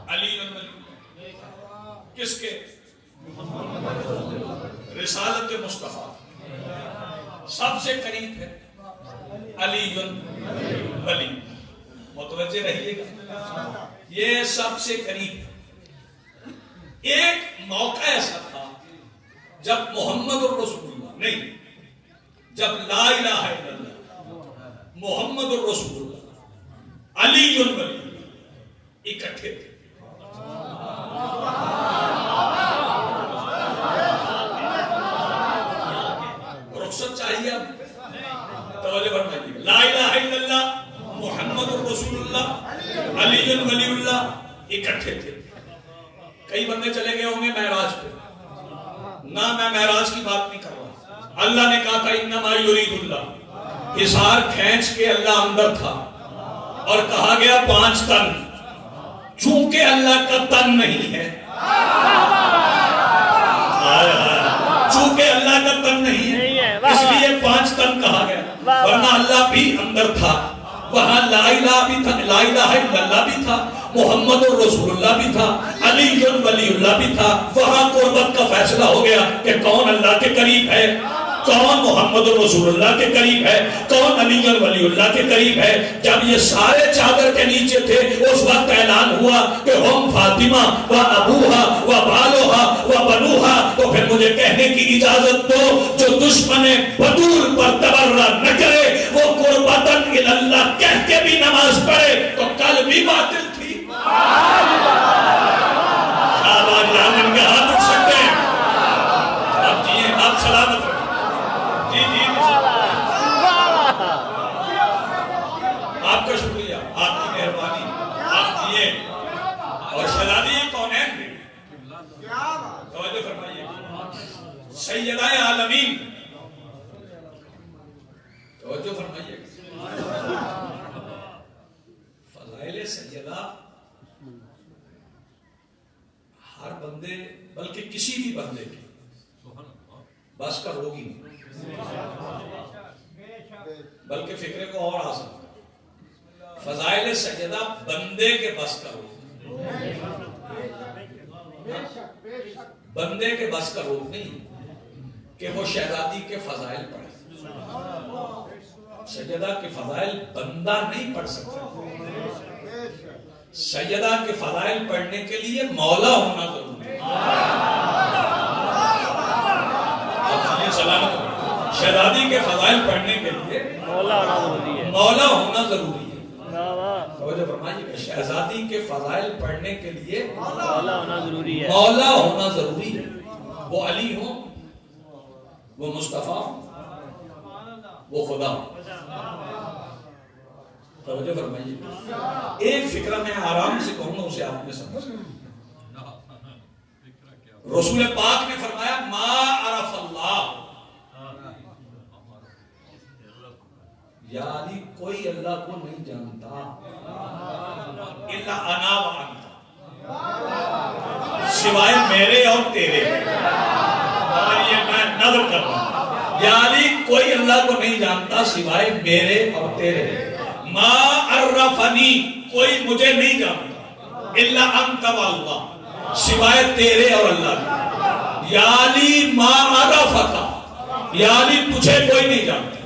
علی کس کے؟ رسالت مصطفیٰ. سب سے قریب ہے علی ولی. متوجہ رہیے گا، یہ سب سے قریب. ایک موقع ایسا تھا جب محمد الرسول اللہ نہیں، جب لا الہ الا اللہ محمد الرسول اللہ علی ولی اکٹھے تھے. رخصت چاہیے اب توجہ فرمائیے. لا الہ الا اللہ محمد الرسول اللہ علی ولی اللہ اکٹھے تھے. کئی بندے چلے گئے ہوں گے معراج پہ. نہ میں معراج کی بات نہیں کر رہا. اللہ نے کہا تھا انما یرید اللہ، حصار کھینچ کے اللہ اندر تھا اور کہا گیا 5 تن. چونکہ اللہ کا تن نہیں ہے، چونکہ اللہ کا تن نہیں ہے اس لیے 5 تن کہا گیا. ورنہ اللہ بھی اندر تھا، وہاں لا الہ بھی تھا، لا الہ الا اللہ بھی تھا، محمد الرسول اللہ بھی تھا، علی ولی اللہ بھی تھا. وہاں قربت کا فیصلہ ہو گیا کہ کون اللہ کے قریب ہے، کون محمد رسول اللہ کے قریب ہے، کون علی ولی اللہ کے قریب ہے. جب یہ سارے چادر کے نیچے تھے اس وقت اعلان ہوا کہ ہم فاطمہ و ابوہا و بالوہا و بنوہا. تو پھر مجھے کہنے کی اجازت دو، جو دشمن بطول پر تبرہ نہ کرے وہ قربتاً اللہ کہہ کے بھی نماز پڑھے تو کل بھی باطل تھی. آباد لامن کے ہاتھ اٹھ سکتے ہیں. آپ جیئے، آپ سلامت رہے. آپ کا شکریہ، آپ کی مہربانی، آپ کیے. اور شہزادی کونین بھی توجہ فرمائیے. سیدہ عالمین توجہ فرمائیے. فضائل سیدہ ہر بندے بلکہ کسی بھی بندے کی بس کا روگی نہیں، بلکہ فکرے کو اور آسان. فضائل سیدہ بندے کے بس کا روگ، بندے کے بس کا روگ نہیں کہ وہ شہزادی کے فضائل پڑھے. سیدہ کے فضائل بندہ نہیں پڑھ سکتا. سیدہ کے فضائل پڑھنے کے لیے مولا ہونا ضروری ہے. شہزادی کے فضائل پڑھنے کے لیے مولا ہونا ضروری ہے. توجہ فرمائیے کہ شہزادی کے فضائل پڑھنے کے لیے مولا ہونا ضروری ہے. مولا ہونا ضروری ہے. وہ علی ہو، وہ مصطفیٰ ہو، وہ خدا ہو. توجہ فرمائیے. ایک فکرہ میں آرام سے کہوں گا، اسے آپ نے سمجھ. رسول پاک نے فرمایا ما عرف اللہ یا علی کوئی اللہ کو نہیں جانتا الا انا و انت، سوائے میرے اور تیرے۔ اور یہ میں نظر کر رہا ہوں، یا علی کوئی اللہ کو نہیں جانتا سوائے میرے اور تیرے۔ ما عرفنی، کوئی مجھے نہیں جانتا الا انت و اللہ، سوائے تیرے اور اللہ کے۔ یا علی ما عرفک، یا علی تجھے کوئی نہیں جانتا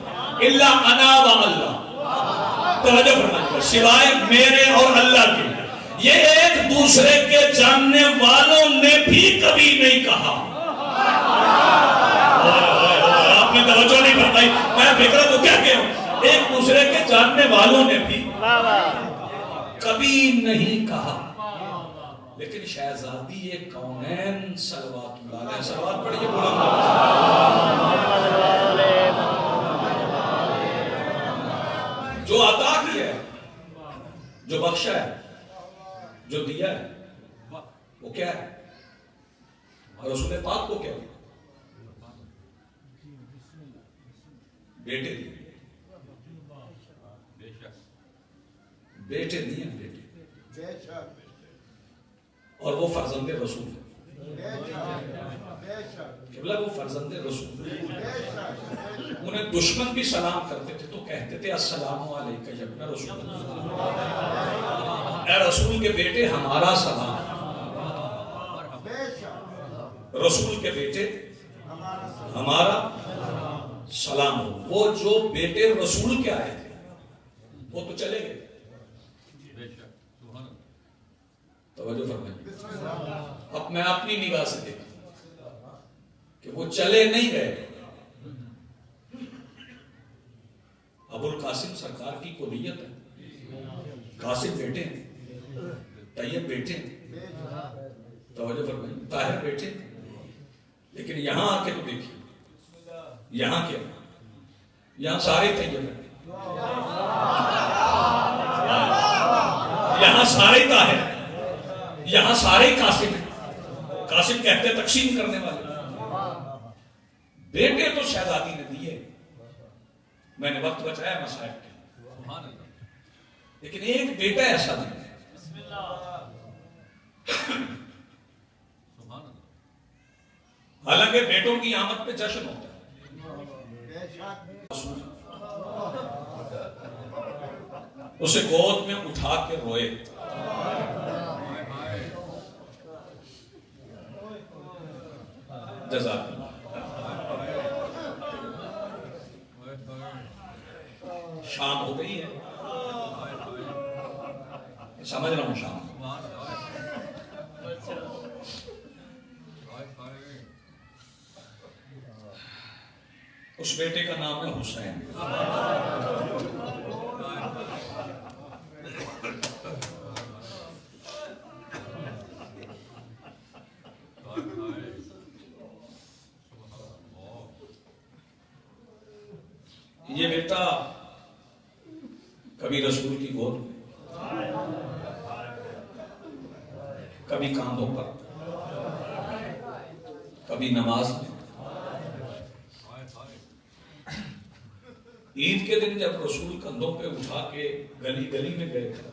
الا انا و اللہ، توجہ فرمائیے، سوائے میرے اور اللہ کے۔ یہ ایک دوسرے کے جاننے والوں نے بھی کبھی نہیں کہا۔ آپ نے توجہ نہیں فرمائی، میں فکر تو کیا کہوں، ایک دوسرے کے جاننے والوں نے بھی کبھی نہیں کہا۔ لیکن شہزادی یہ کونین صلوات اللہ علیہ، صلوات پڑھیے جو عطا کیا ہے، جو بخشا ہے، جو دیا ہے، وہ کیا ہے؟ اور رسول پاک کو کیا ہے؟ بیٹے دیے، بیٹے دیے، بیٹے، اور وہ فرزند رسول قبلہ، وہ فرزند رسول۔ انہیں دشمن بھی سلام کرتے تھے تو کہتے تھے السلام علیکم یا ابن رسول اللہ، اے رسول کے بیٹے ہمارا سلام، رسول کے بیٹے ہمارا سلام ہو۔ وہ جو بیٹے رسول کے آئے تھے وہ تو چلے گئے، توجہ فرمائیے، اب میں اپنی نگاہ سے دیکھا کہ وہ چلے نہیں گئے۔ ابو القاسم سرکار کی قدیت ہے، قاسم بیٹے ہیں، طیب بیٹے ہیں، توجہ فرمائیے، طاہر بیٹے ہیں، لیکن یہاں آ کے تو دیکھیے، یہاں کیا، یہاں سارے طیب ہیں، یہاں سارے طاہر ہیں، یہاں سارے قاسم ہیں۔ قاسم کہتے ہیں تقسیم کرنے والے، بیٹے تو شہزادی نے دیے، میں نے وقت بچایا مسائل کے، لیکن ایک بیٹا ایسا نہیں ہے۔ حالانکہ بیٹوں کی آمد پہ جشن ہوتا ہے، اسے گود میں اٹھا کے روئے، جزاک اللہ۔ شام ہو گئی ہے، سمجھ رہا ہوں شام، اس بیٹے کا نام ہے حسین۔ یہ بیٹا کبھی رسول کی گود میں، کبھی کاندھوں پر، کبھی نماز میں۔ عید کے دن جب رسول کندھوں پہ اٹھا کے گلی گلی میں گئے تھے،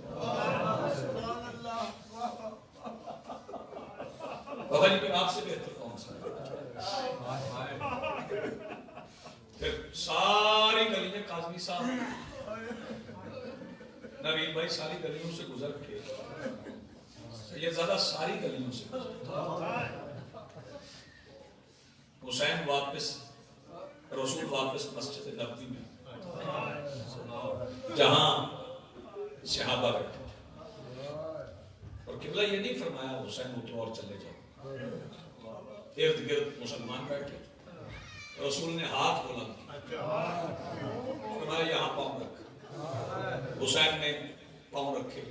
بابا جی پہ آپ سے بہتر کون سا ہے؟ پھر ساری گلی میں قاضی صاحب، نوید بھائی ساری گلیوں سے گزر کے، یہ زیادہ ساری گلیوں سے حسین واپس، رسول واپس مسجد نبوی میں، جہاں صحابہ بیٹھے تھے، اور قبلہ یہ نہیں فرمایا حسین اترو اور چلے جاؤ، ارد گرد مسلمان بیٹھے، رسول نے ہاتھ بلند کیا، فرمایا یہاں پاؤں رکھ، حسین نے پاؤں رکھے،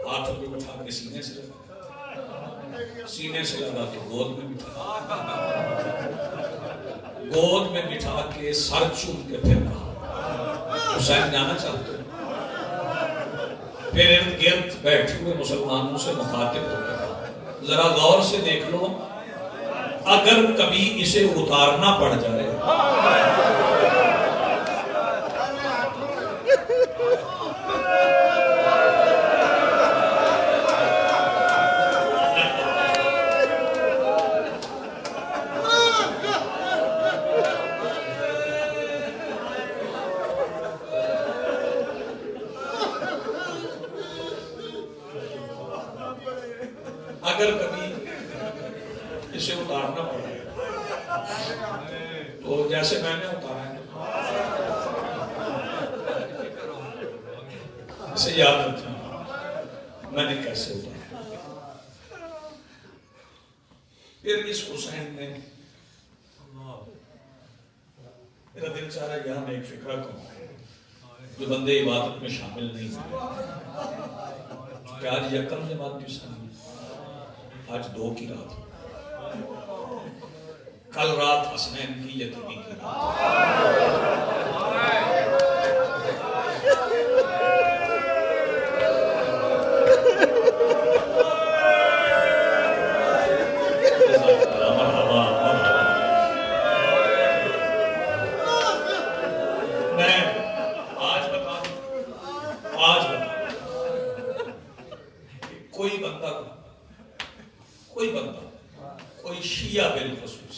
ہاتھوں پہ اٹھا کے سینے سے لگا، سینے سے لگا کے گود میں بٹھا، گود میں بٹھا کے سر چوم کے پھر کہا حسین جانا چاہتے ہیں؟ پھر ارد گرد بیٹھے ہوئے مسلمانوں سے مخاطب ہو کے کہا ذرا غور سے دیکھ لو، اگر کبھی اسے اتارنا پڑ جائے اگر کبھی اسے اتارنا پڑے تو جیسے میں نے اتارا ہے اسے یاد رکھنا میں نے کیسے اتارا. پھر اس حسین نے میرا دل چاہ رہا ہے یہاں میں ایک فکرہ کہوں جو بندے عبادت میں شامل نہیں ہوئے. آج یکم جماعت کی سنگی آج 2 کی رات کل رات حسنین کی یتیمی کی رات. کوئی شیعہ بالخصوص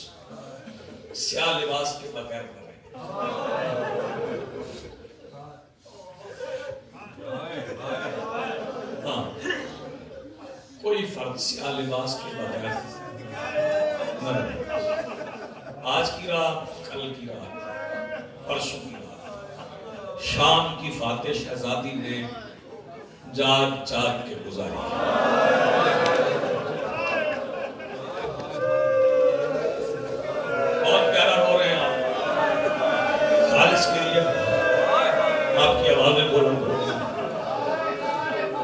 سیاہ لباس کے بغیر کرے. ہاں کوئی فرد سیاہ لباس کے بغیر نہ رہے. آج کی رات، کل کی رات، پرسوں کی رات شام کی فاتح شہزادی نے جاگ جاگ کے گزاری.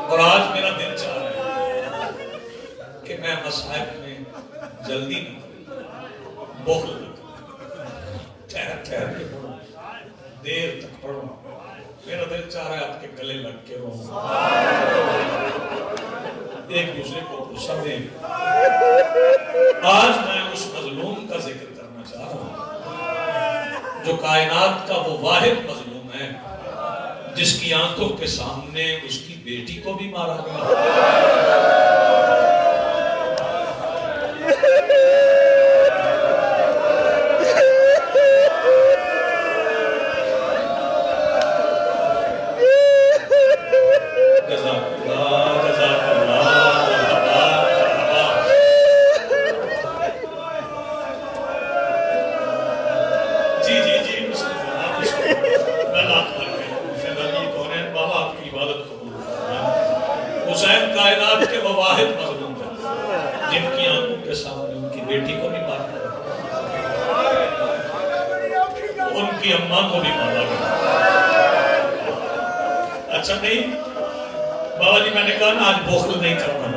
اور آج میرا دل چاہ رہا ہے کہ میں مصائب میں جلدی نہ کروں، بخل نہ کروں، ٹھہر ٹھہر کے پڑھوں، دیر تک پڑھوں. میرا دل چاہ رہا ہے آپ کے گلے لگ کے رہوں، ایک دوسرے کو غصہ دیں. آج میں اس مظلوم کا ذکر کرنا چاہ رہا ہوں جو کائنات کا وہ واحد مظلوم ہے جس کی آنکھوں کے سامنے اس کی بیٹی کو بھی مارا گیا. حسین کائنات کے وہ واحد مظلوم ہیں جن کی آنکھوں کے سامنے ان کی بیٹی کو بھی مارا گیا، ان کی اماں کو بھی مارا گیا. اچھا نہیں بابا جی، میں نے کہا نا آج بخل نہیں کرنا.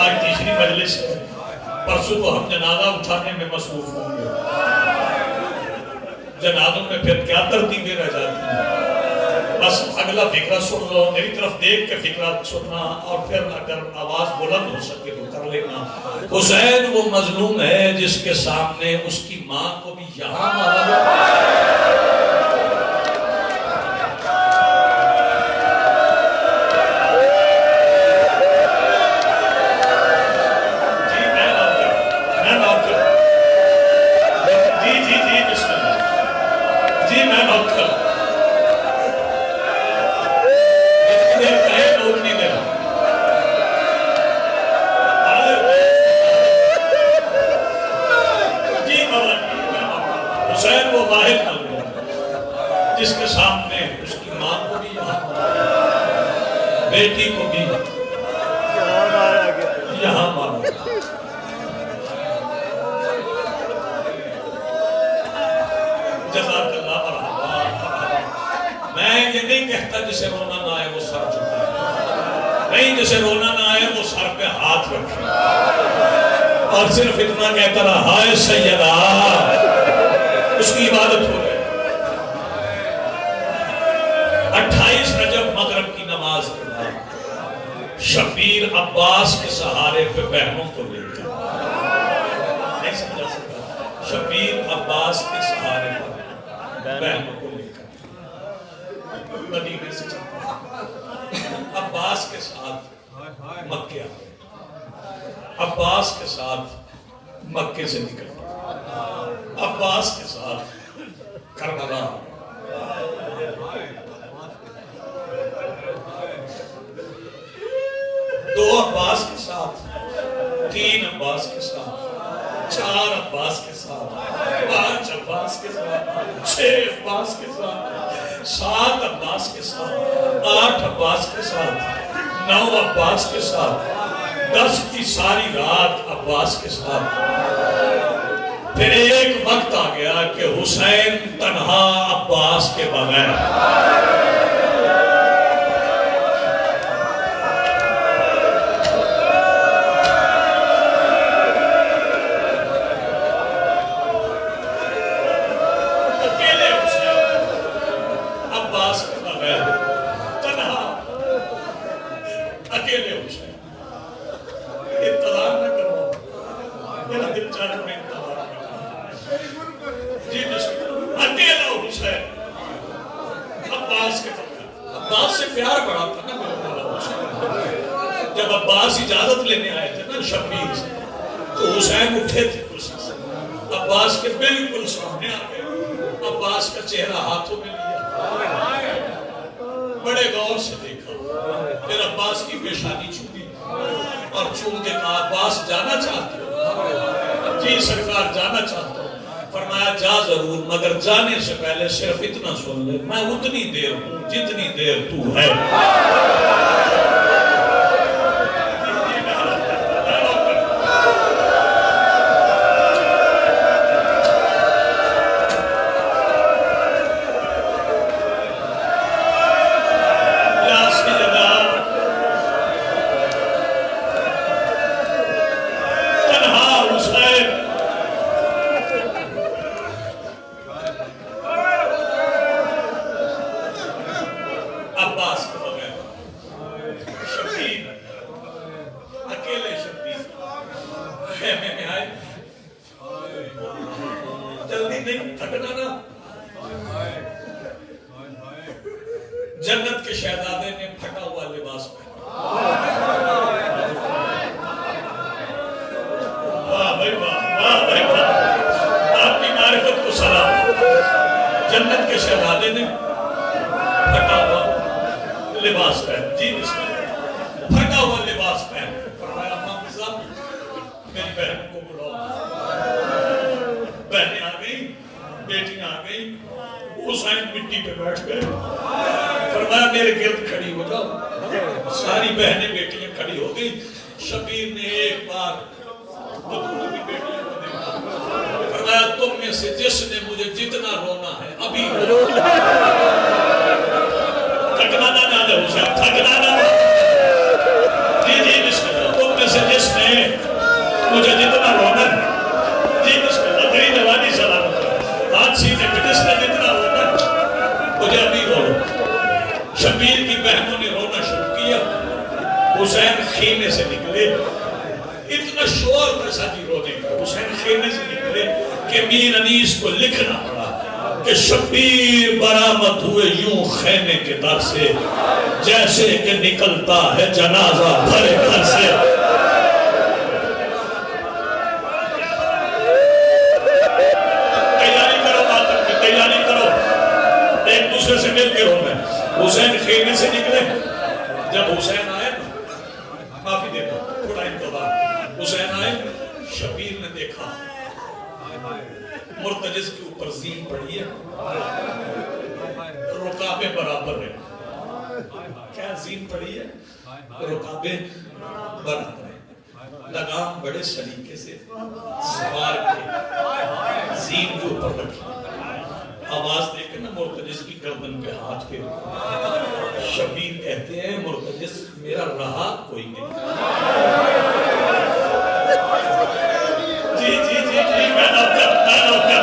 آج تیسری مجلس ہے، پرسوں کو ہم جنازہ اٹھانے میں مصروف ہوں گے. جنازوں میں پھر کیا ترتیبیں رہ جاتی ہیں. بس اگلا فکرہ سن لو، میری طرف دیکھ کے فکرہ سننا، اور پھر اگر آواز بلند ہو سکے تو کر لینا. حسین وہ مظلوم ہے جس کے سامنے اس کی ماں کو بھی یہاں مارا گیا. جس کے سامنے اس کی ماں کو بھی یہاں مارا، بیٹی کو بھی یہاں مارا. جزاک اللہ مرحبا. میں یہ نہیں کہتا جسے رونا نہ آئے وہ سر جھکائے، نہیں جسے رونا نہ آئے وہ سر پہ ہاتھ رکھے اور صرف اتنا کہتا رہا ہائے سیدہ. اس کی عبادت ہو رہی. 28 رجب مغرب کی نماز کے بعد شبیر عباس کے سہارے پہ بہنوں کو لے کر، نہیں سمجھا سکتا، شبیر عباس کے سہارے پر بہنوں کو لے کر مدینے سے چلتا عباس کے ساتھ مکے آئے، عباس کے ساتھ مکے سے نکلتا، عباس کے ساتھ کربلا. دو عباس کے ساتھ عباس کے ساتھ، 4 عباس کے ساتھ، 5 عباس کے ساتھ، 6 عباس کے ساتھ، 7 عباس کے ساتھ، 8 عباس کے ساتھ، 9 عباس کے ساتھ، 10 کی ساری رات عباس کے ساتھ۔ پھر ایک وقت آ گیا کہ حسین تنہا عباس کے بغیر۔ عباس سے پیار بڑا تھا نا میرے مولا حسین۔ جب عباس اجازت لینے آئے تھے نا شبیر سے، تو حسین اٹھے تھے کرسی سے، عباس کے بالکل سامنے آ گئے، عباس کا چہرہ ہاتھوں میں لیا، بڑے غور سے دیکھا، پھر عباس کی پیشانی چومی اور چوم کے کہا عباس جانا چاہتے ہو؟ جی سرکار جانا چاہتا ہوں۔ فرمایا جا ضرور، مگر جانے سے پہلے صرف اتنا سن لے، میں اتنی دیر ہوں جتنی دیر تو ہے۔ جنت کے شہزادے نے پھٹا ہوا لباس پہنا، واہ بھائی واہ، واہ بھائی واہ، آپ کی معرفت کو سلام۔ جنت کے شہزادے نے پھٹا ہوا لباس پہنا، جی بسم اللہ، پھٹا ہوا لباس پہنا۔ فرمایا حافظہ میری بہن کو بلاؤ۔ بہنیں آ گئی، بیٹیاں آ گئی، حسین مٹی پہ بیٹھ گئے، فرمایا میرے گرد کھڑی ہو جاؤ۔ ساری بہنیں بیٹیاں کھڑی ہو گئی۔ شبیر نے ایک بار بطول کی بیٹیوں کو دیکھا، فرمایا تم میں سے جس نے مجھے جتنا رونا ہے ابھی رو، تھکنا نہ جانے حسین، تھکنا نہ۔ جی جی بسم اللہ، تم میں سے جس نے مجھے جتنا رونا ہے، جی بسم اللہ، تیری جوانی سلامت ہے، ہاتھ سیدھے پہ، جس نے جتنا رونا ہے مجھے ابھی رو۔ شبیر کی بہنوں نے رونا شروع کیا، حسین خیمے سے نکلے، اتنا شور تھا ساتھی رونے کا، حسین خیمے سے نکلے کہ میر انیس کو لکھنا پڑا کہ شبیر برآمد ہوئے یوں خیمے کے در سے، جیسے کہ نکلتا ہے جنازہ بھرے گھر سے۔ تیاری کرو ماتم کی، تیاری کرو، ایک دوسرے سے مل کے رونا ہے۔ حسین خیمے سے نکلے، جب حسین آئے معافی دیتا تھوڑا انتظار، حسین آئے، شبیر نے دیکھا مرتجز کے اوپر زین پڑی ہے، رکابیں برابر ہیں۔ کیا زین پڑی ہے؟ رکابیں برابر ہیں، لگام بڑے سلیقے سے سوار کے زین کے اوپر رکھی، آواز دے کے نا مرتجز کی گردن پہ ہاتھ پھیر۔ شبیر کہتے ہیں مرتجز میرا رہا کوئی نہیں۔ جی جی جی جی میں نوکر، میں نوکر،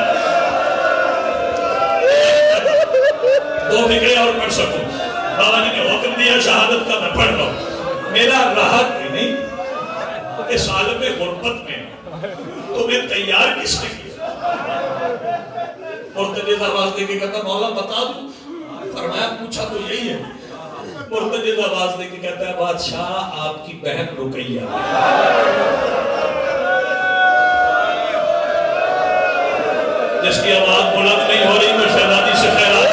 2 فکرے اور پڑھ سکوں، بابا جی نے حکم دیا شہادت کا، میں پڑھ رہا ہوں، میرا رہا کوئی نہیں۔ اس عالم غربت میں تمہیں تیار کس نے کیا؟ مرتجز آواز دے کے کہتا مولا بتا دوں؟ فرمایا پوچھا تو یہی ہے۔ مرتجز آواز دے کے کہتا ہے بادشاہ آپ کی بہن رقیہ، جس کی آواز بلند نہیں ہو رہی تو شہزادی سے خیرات۔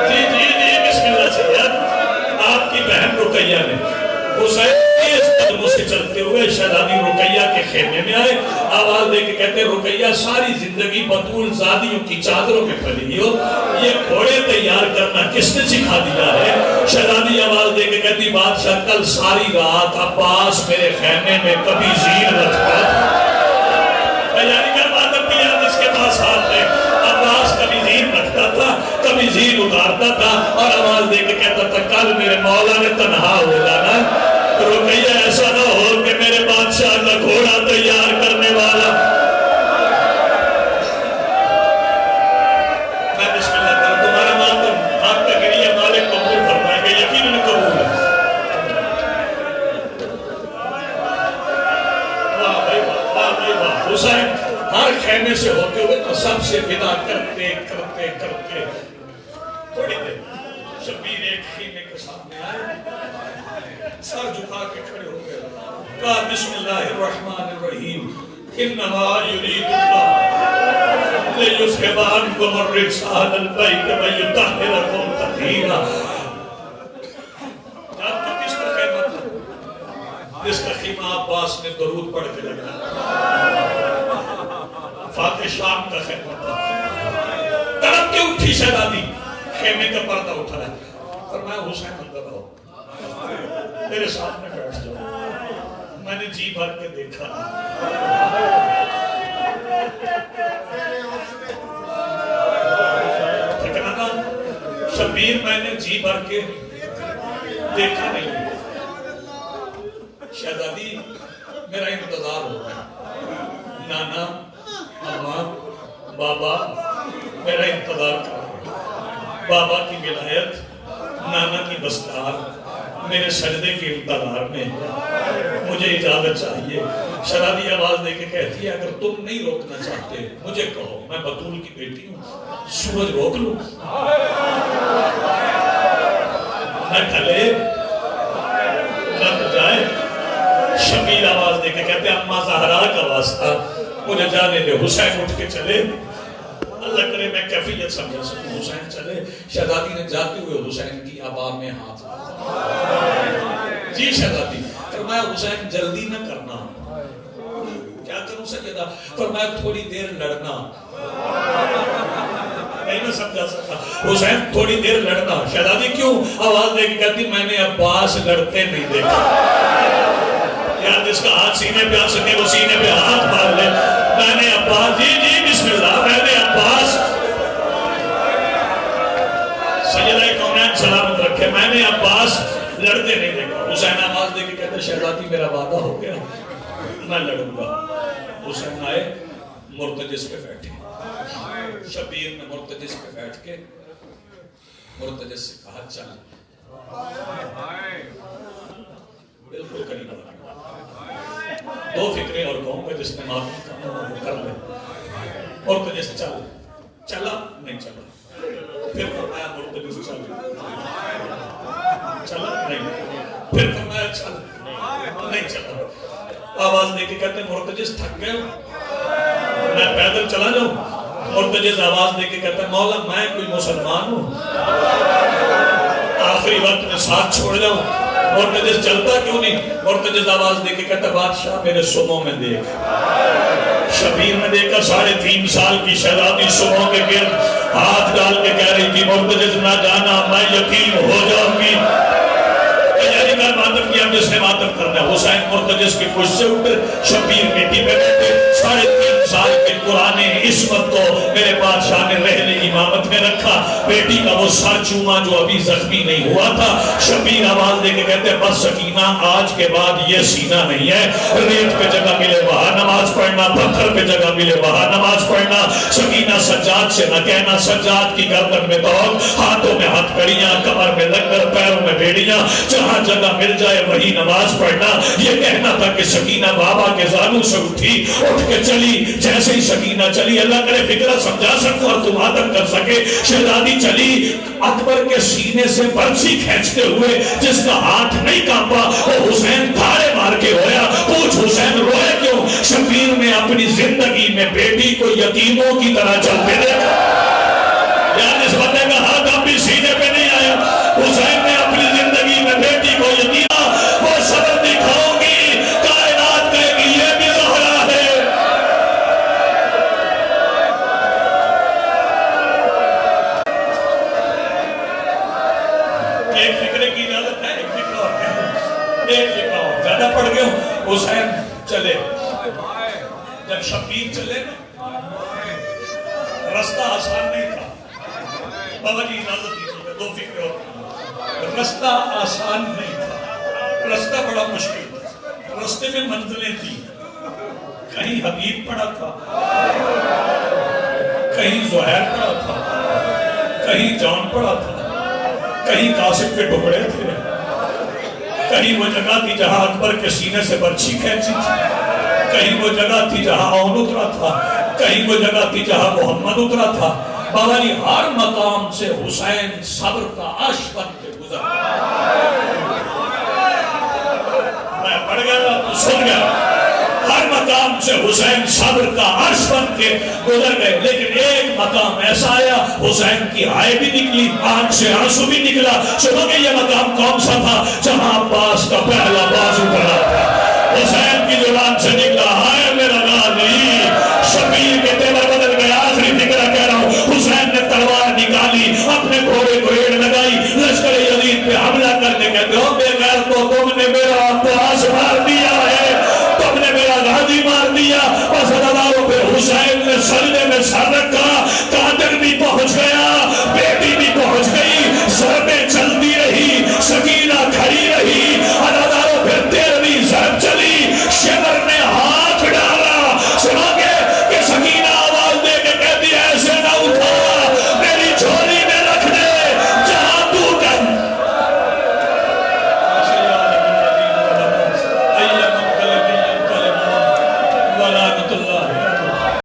جی جی جی بسم اللہ سید، آپ کی بہن رقیہ نے حسین اس قدموں سے چلتے ہوئے گئے، شہزادی رقیہ کے خیمے میں آئے، آواز دے کے کہتے رقیہ ساری زندگی بطول زادیوں کی چادروں میں پلی ہو، یہ گھوڑے تیار کرنا کس نے سکھا دیا ہے؟ شہزادی آواز دے کے کہتی بادشاہ کل ساری رات عباس میرے خیمے میں کبھی زیر رکھتا تھا، تیاری کروا کرتی ہے جس کے پاس ہاتھ ہے، عباس کبھی زیر رکھتا تھا کبھی زیر اتارتا تھا، اور آواز دے کے کہتا تھا کل میرے مولا نے تنہا ہو جانا، رقیہ ایسا نہ ہو کہ میرے بادشاہ کا گھوڑا تیار کرنے والا۔ میں بسم اللہ کروں، تمہارا ماتم آپ کا گریہ مالک قبول فرمائے گا، یقیناً قبول ہے۔ واہ بھائی واہ، واہ بھائی واہ۔ حسین ہر خیمے سے ہوتے ہوئے تو سب سے ودا کرتے کرتے کرتے تھوڑی دیر شبیر ایک خیمے کے سامنے آئے، سر جھکا کے کھڑے ہو گئے، کہا بسم اللہ الرحمن الرحیم انما یرید اللہ لیذھب عنکم الرجس اہل البیت ویطہرکم تطہیرا۔ جانتے کس کا خیمہ تھا؟ جس کا خیمہ عباس نے درود پڑھ کے لگا، فاتح شام کا خیمہ تھا۔ تڑپ کے اٹھی شہزادی، خیمے کا پردہ اٹھا ہے، فرمایا حسین اندر آؤ، میرے سامنے بیٹھ جاؤ، میں نے جی بھر کے دیکھا، ٹھکرانا شبیر میں نے جی بھر کے دیکھا نہیں، شہزادی میرا انتظار ہو رہا، نانا اماں بابا میرا انتظار کر رہے، بابا کی ولایت، نانا کی دستار، میرے سجدے کے انتظار میں، مجھے اجازت چاہیے۔ شہزادی آواز دے کے کہتی ہے اگر تم نہیں روکنا چاہتے مجھے کہو، میں بطول کی بیٹی ہوں، سورج روک لوں، نہ ڈھلے نہ جائے۔ شبیر آواز دے کے کہتے ہیں اماں زہرا کا واسطہ مجھے جانے دے۔ حسین اٹھ کے چلے، اللہ کرے میں کیفیت سمجھا سکوں، حسین چلے، شہزادی نے جاتے ہوئے حسین کی عبا میں ہاتھ ڈالا۔ جی شہزادی، فرمایا حسین جلدی نہ کرنا، کیا کروں سیدہ؟ فرمایا تھوڑی دیر لڑنا، نہیں نہ سمجھا سکتا، حسین تھوڑی دیر لڑنا۔ شہزادی کیوں؟ آواز دے کے کہتی میں نے عباس لڑتے نہیں دیکھا، یار جس کا ہاتھ سینے پہ آ سکے وہ سینے پہ ہاتھ مار لے۔ میں نے عباس، جی جی بسم اللہ، میں نے عباس، سیدہ کونین سلامت رکھے، میں نے عباس لڑتے نہیں دیکھا۔ حسین آواز دے کے کہتے شہزادی میرا وعدہ ہو گیا، میں لڑوں گا۔ حسین آئے، مرتجس پہ بیٹھے، شبیر نے مرتجس پہ بیٹھ کے مرتجس سے کہا چل، بالکل قریب آ دو فکریں اور کہوں گا جس نے معافی کر لے، مرتجس چل، چلا نہیں چلا، پھر فرمایا مرتجس چل، چلا نہیں، پھر فرمایا چل نہیں چلا۔ آواز دے کے کہتے مرتجس تھک گئے میں پیدل چلا جاؤں؟ مرتجس آواز دے کے کہتے مولا میں کوئی مسلمان ہوں، آخری وقت میں ساتھ چھوڑ جاؤں؟ مرتجس چلتا کیوں نہیں؟ مرتجس آواز دے کے کہتا بادشاہ میرے سنوں میں دیکھ۔ شبیر نے دیکھا 3.5 سال کی شہزادی سنوں کے گرد ہاتھ ڈال کے کہہ رہی تھی مرتجس نہ جانا میں یتیم ہو جاؤں گی۔ تیاری کا ماتم کیا جس نے ماتم کرنا ہے۔ حسین مرتجس کی خوش سے اٹھے، شبیر مٹی پہ بیٹھے، 3.5 سال کے قرآن عصمت کو میرے بادشاہ نے رہنے امامت میں رکھا، بیٹی کا وہ سر چوما جو ابھی زخمی نہیں ہوا تھا۔ شبیر آواز دے کے کہتے بس سکینہ آج کے بعد یہ سینہ نہیں ہے، ریت پہ جگہ ملے وہاں نماز پڑھنا، پتھر پہ جگہ ملے وہاں نماز پڑھنا۔ سکینہ سجاد سے نہ کہنا، سجاد کی گردن میں توق، ہاتھوں میں ہتھ کڑیاں، کمر میں لنگر، پیروں میں بیڑیاں، جہاں جگہ مل جائے وہی نماز پڑھنا۔ یہ کہنا تھا کہ سکینہ بابا کے زانوں سے اٹھی، اٹھ کے چلی، جیسے ہی سکینہ چلی، اللہ کرے فکرہ سمجھا سکوں اور تم آدم کر سکے، شہزادی چلی، اکبر کے سینے سے برچی کھینچتے ہوئے جس کا ہاتھ نہیں کانپا وہ حسین دھاڑے مار کے رویا۔ پوچھ حسین روئے کیوں؟ شبیر نے اپنی زندگی میں بیٹی کو یتیموں کی طرح چلتے دیکھا۔ یار اس بندے کا ہاتھ اب بھی سینے پہ نہیں آیا۔ حسین نے اپنی زندگی میں بیٹی کو یتیمہ وہ صبر دکھاؤں گی، کائنات بے فکر ہو، زیادہ پڑھ گئے ہو. حسین چلے، جب شبیر چلے رستہ آسان نہیں تھا. بابا جی اجازت دیجیے، دو فکر ہو. رستہ آسان نہیں تھا، رستہ بڑا مشکل تھا. رستے میں منزلیں تھی، کہیں حبیب پڑا تھا، کہیں زہیر پڑا تھا، کہیں جان پڑا تھا، کہیں قاسم کے ٹکڑے تھے، کہیں وہ جگہ تھی جہاں اکبر کے سینے سے برچھی کھینچی تھی، کہیں وہ جگہ تھی جہاں اون اترا تھا، کہیں وہ جگہ تھی جہاں محمد اترا تھا. بابا جی ہر مقام سے حسین صبر کا عرش بن کے گزر. میں پڑھ گیا تو سن گیا. ہر مقام سے حسین صبر کا عرش بن کے گزر گئے، لیکن ایک مقام ایسا آیا حسین کی ہائے بھی نکلی، آنکھ سے آنسو بھی نکلا. چلو کہ یہ مقام کون سا تھا؟ جہاں عباس کا پہلا بازو